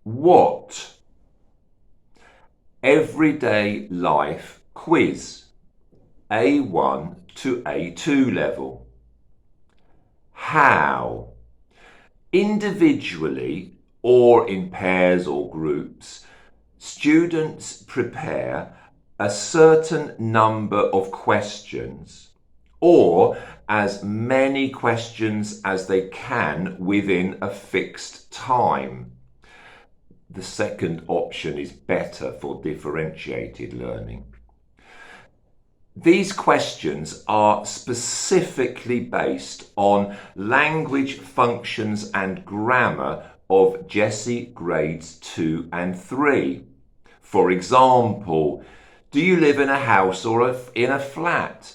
What? Everyday life quiz, A1 to A2 level. How? Individually or in pairs or groups, students prepare a certain number of questions or as many questions as they can within a fixed time. The second option is better for differentiated learning. These questions are specifically based on language functions and grammar of GCSE grades 2 and 3. For example, do you live in a house or in a flat?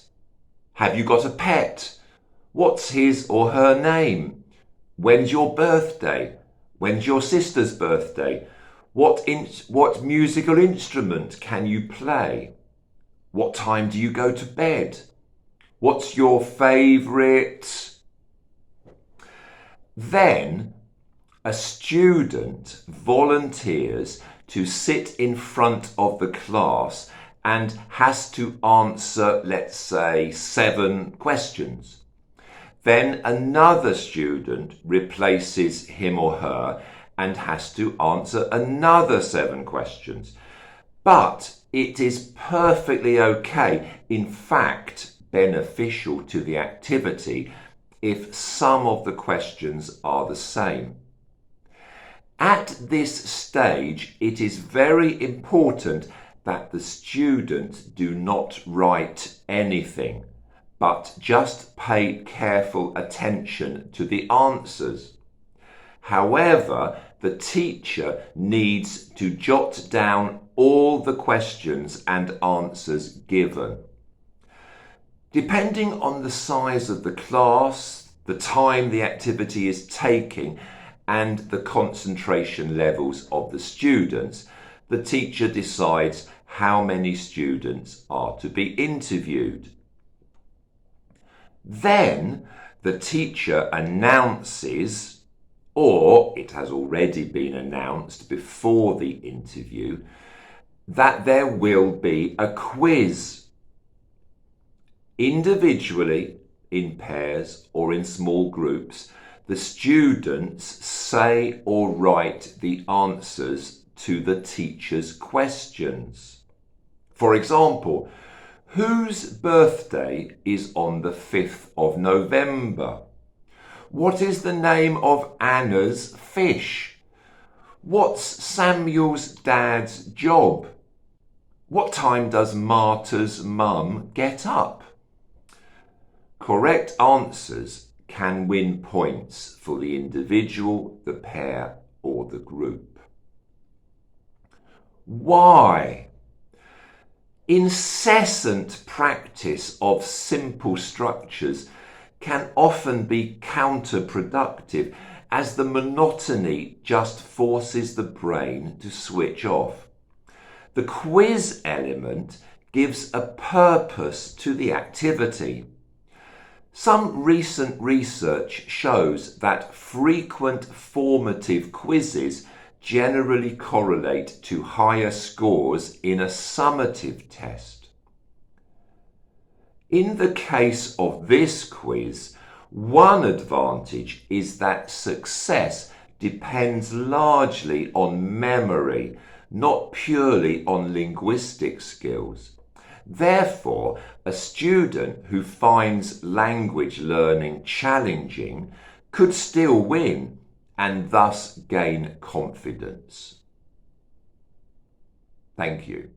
Have you got a pet? What's his or her name? When's your birthday? When's your sister's birthday? What musical instrument can you play? What time do you go to bed? What's your favourite? Then a student volunteers to sit in front of the class and has to answer, let's say, 7 questions. Then another student replaces him or her and has to answer another 7 questions. But it is perfectly okay, in fact beneficial to the activity, if some of the questions are the same. At this stage, it is very important that the students do not write anything, but just pay careful attention to the answers. However, the teacher needs to jot down all the questions and answers given. Depending on the size of the class, the time the activity is taking, and the concentration levels of the students, the teacher decides how many students are to be interviewed. Then the teacher announces, or it has already been announced before the interview, that there will be a quiz. Individually, in pairs or in small groups, the students say or write the answers to the teacher's questions. For example, whose birthday is on the 5th of November? What is the name of Anna's fish? What's Samuel's dad's job? What time does Marta's mum get up? Correct answers can win points for the individual, the pair, or the group. Why? Incessant practice of simple structures can often be counterproductive, as the monotony just forces the brain to switch off. The quiz element gives a purpose to the activity. Some recent research shows that frequent formative quizzes generally correlate to higher scores in a summative test. In the case of this quiz, one advantage is that success depends largely on memory, not purely on linguistic skills. Therefore, a student who finds language learning challenging could still win and thus gain confidence. Thank you.